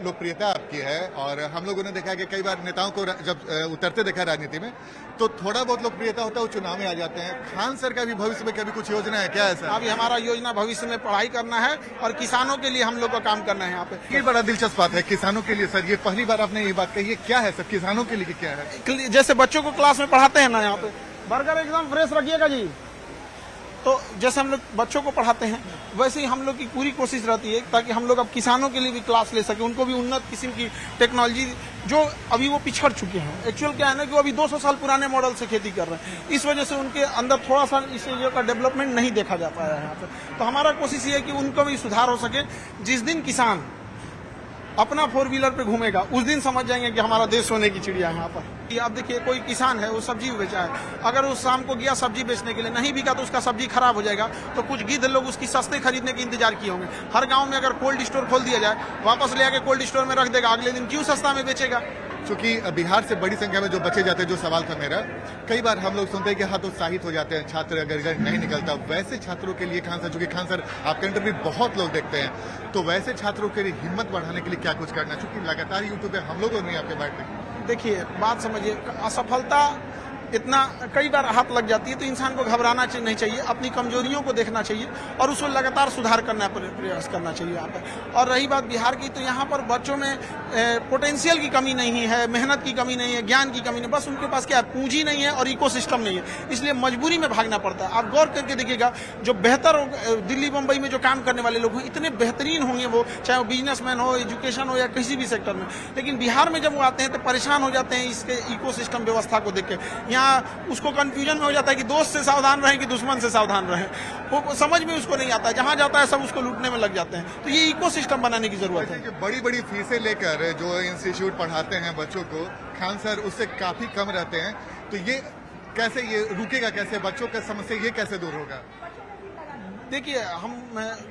लोकप्रियता आपकी है और हम लोगों ने देखा कि कई बार नेताओं को जब उतरते देखा राजनीति में तो थोड़ा बहुत लोकप्रियता होता है, वो चुनाव में आ जाते हैं। खान सर का भी भविष्य में कभी कुछ योजना है क्या? ऐसा अभी हमारा योजना भविष्य में पढ़ाई करना है और किसानों के लिए हम लोग को काम करना है। यहाँ पे ये बड़ा दिलचस्प बात है किसानों के लिए। सर ये पहली बार आपने ये बात कही है, क्या है सर किसानों के लिए क्या है? जैसे बच्चों को क्लास में पढ़ाते हैं ना, यहाँ पे बर्गर एकदम फ्रेश रखिएगा जी। तो जैसे हम लोग बच्चों को पढ़ाते हैं वैसे ही हम लोग की पूरी कोशिश रहती है ताकि हम लोग अब किसानों के लिए भी क्लास ले सके, उनको भी उन्नत किस्म की टेक्नोलॉजी जो अभी वो पिछड़ चुके हैं। एक्चुअल क्या है ना कि वो अभी 200 साल पुराने मॉडल से खेती कर रहे हैं, इस वजह से उनके अंदर थोड़ा सा इस चीजों का डेवलपमेंट नहीं देखा जा पाया है यहाँ पे। तो हमारा कोशिश ये है कि उनको भी सुधार हो सके। जिस दिन किसान अपना 4 व्हीलर पे घूमेगा उस दिन समझ जाएंगे कि हमारा देश सोने की चिड़िया है यहाँ पर। अब देखिए कोई किसान है वो सब्जी बेचा है, अगर उस शाम को गया सब्जी बेचने के लिए, नहीं बिका तो उसका सब्जी खराब हो जाएगा, तो कुछ गिद्ध लोग उसकी सस्ते खरीदने के इंतजार किए होंगे। हर गांव में अगर कोल्ड स्टोर खोल दिया जाए, वापस ले आके कोल्ड स्टोर में रख देगा, अगले दिन क्यों सस्ता में बेचेगा? क्योंकि बिहार से बड़ी संख्या में जो बच्चे जाते हैं, जो सवाल था मेरा, कई बार हम लोग सुनते हैं कि हतोत्साहित हो जाते हैं छात्र अगर रिजल्ट नहीं निकलता। वैसे छात्रों के लिए खान सर, चूंकि खान सर आपका इंटरव्यू बहुत लोग देखते हैं, तो वैसे छात्रों के लिए हिम्मत बढ़ाने के लिए क्या कुछ करना? चूंकि लगातार यूट्यूब पे हम लोगों ने आपके बात देखिए बात समझिए, असफलता इतना कई बार हाथ लग जाती है तो इंसान को घबराना नहीं चाहिए, अपनी कमजोरियों को देखना चाहिए और उसको लगातार सुधार करना प्रयास करना चाहिए यहाँ पर। और रही बात बिहार की, तो यहाँ पर बच्चों में पोटेंशियल की कमी नहीं है, मेहनत की कमी नहीं है, ज्ञान की कमी नहीं, बस उनके पास क्या है, पूंजी नहीं है और इकोसिस्टम नहीं है, इसलिए मजबूरी में भागना पड़ता है। आप गौर करके देखिएगा, जो बेहतर दिल्ली मुंबई में जो काम करने वाले लोग हैं इतने बेहतरीन होंगे वो, चाहे वो बिजनेसमैन हो, एजुकेशन हो या किसी भी सेक्टर में, लेकिन बिहार में जब वो आते हैं तो परेशान हो जाते हैं इसके इकोसिस्टम व्यवस्था को देख के। यहाँ उसको कंफ्यूजन में हो जाता है कि दोस्त से सावधान रहें कि दुश्मन से सावधान रहें, वो समझ में उसको नहीं आता है, जहां जाता है सब उसको लूटने में लग जाते हैं। तो ये इकोसिस्टम बनाने की जरूरत है। बड़ी बड़ी फीसें लेकर जो इंस्टीट्यूट पढ़ाते हैं बच्चों को, खान सर उससे काफी कम रहते हैं, तो ये कैसे ये रुकेगा? कैसे बच्चों का समस्या ये कैसे दूर होगा? देखिए हम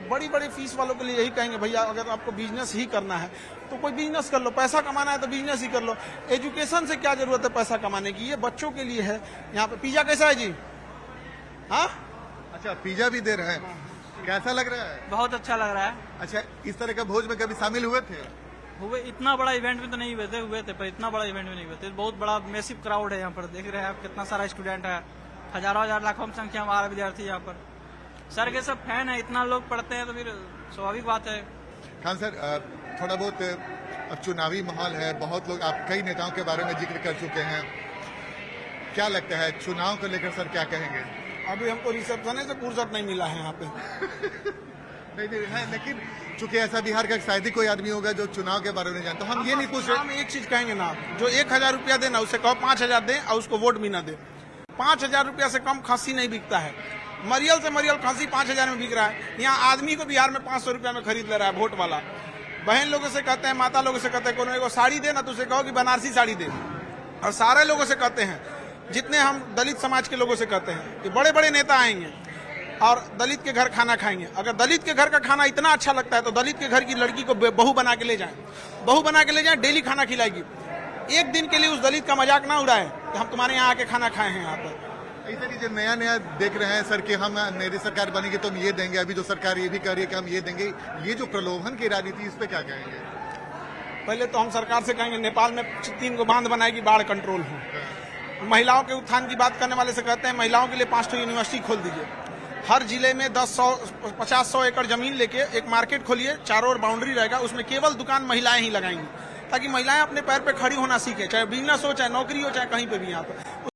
बड़ी बड़ी फीस वालों के लिए यही कहेंगे, भैया अगर आपको बिजनेस ही करना है तो कोई बिजनेस कर लो, पैसा कमाना है तो बिजनेस ही कर लो। एजुकेशन से क्या जरूरत है पैसा कमाने की, ये बच्चों के लिए है। यहाँ पे पिज्जा कैसा है जी? हाँ अच्छा, पिज्जा भी दे रहे हैं, कैसा लग रहा है? बहुत अच्छा लग रहा है। अच्छा, इस तरह का भोज में कभी शामिल हुए थे? हुए, इतना बड़ा इवेंट में तो नहीं हुए थे पर इतना बड़ा इवेंट में नहीं हुए थे। बहुत बड़ा मैसिव क्राउड है यहाँ पर, देख रहे हैं आप कितना सारा स्टूडेंट है, हजारों हजार लाखों में संख्या में आ रहे विद्यार्थी यहाँ पर। सर के सब फैन है, इतना लोग पढ़ते हैं तो फिर स्वाभाविक बात है। खान सर थोड़ा बहुत अब चुनावी माहौल है, बहुत लोग, आप कई नेताओं के बारे में जिक्र कर चुके हैं, क्या लगता है चुनाव को लेकर सर क्या कहेंगे? अभी हमको रिसेप्शन से फुर्सत नहीं मिला है यहाँ पे। नहीं है, लेकिन चूंकि ऐसा बिहार का शायद ही कोई आदमी होगा जो चुनाव के बारे में नहीं जानता। हम ये नहीं पूछ रहे, हम एक चीज कहेंगे ना, जो 1000 रुपया दे ना उससे कहो 5000 दे और उसको वोट भी ना दे। 5000 रुपया से कम खस्सी नहीं बिकता है, मरियल से मरियल खस्सी 5000 में बिक रहा है। यहाँ आदमी को बिहार में 500 रुपया में खरीद ले रहा है वोट वाला। बहन लोगों से कहते हैं, माता लोगों से कहते हैं, कोनो साड़ी दे ना तो उसे कहो कि बनारसी साड़ी दे। और सारे लोगों से कहते हैं, जितने हम दलित समाज के लोगों से कहते हैं कि बड़े बड़े नेता आएंगे और दलित के घर खाना खाएंगे। अगर दलित के घर का खाना इतना अच्छा लगता है तो दलित के घर की लड़की को बहू बना के ले जाएं, बहू बना के ले जाएं, डेली खाना खिलाएगी। एक दिन के लिए उस दलित का मजाक ना उड़ाए कि हम तुम्हारे यहाँ आके खाना खाए हैं। यहाँ पर ऐसा नहीं जो नया नया देख रहे हैं सर कि हम मेरी सरकार बनेगी तो हम ये देंगे, अभी जो सरकार ये भी कर रही है कि हम ये देंगे, ये जो प्रलोभन की राजनीति, इस पे क्या कहेंगे? पहले तो हम सरकार से कहेंगे नेपाल में 3 गो बांध बनाएगी, बाढ़ कंट्रोल हो। महिलाओं के उत्थान की बात करने वाले से कहते हैं महिलाओं के लिए 5 यूनिवर्सिटी खोल दीजिए। हर जिले में 50-100 एकड़ जमीन लेके एक मार्केट खोलिए, चारों ओर बाउंड्री रहेगा, उसमें केवल दुकान महिलाएं ही लगाएंगी ताकि महिलाएं अपने पैर पे खड़ी होना सीखे, चाहे बिजनेस हो, चाहे नौकरी हो, चाहे कहीं पे भी यहाँ पर।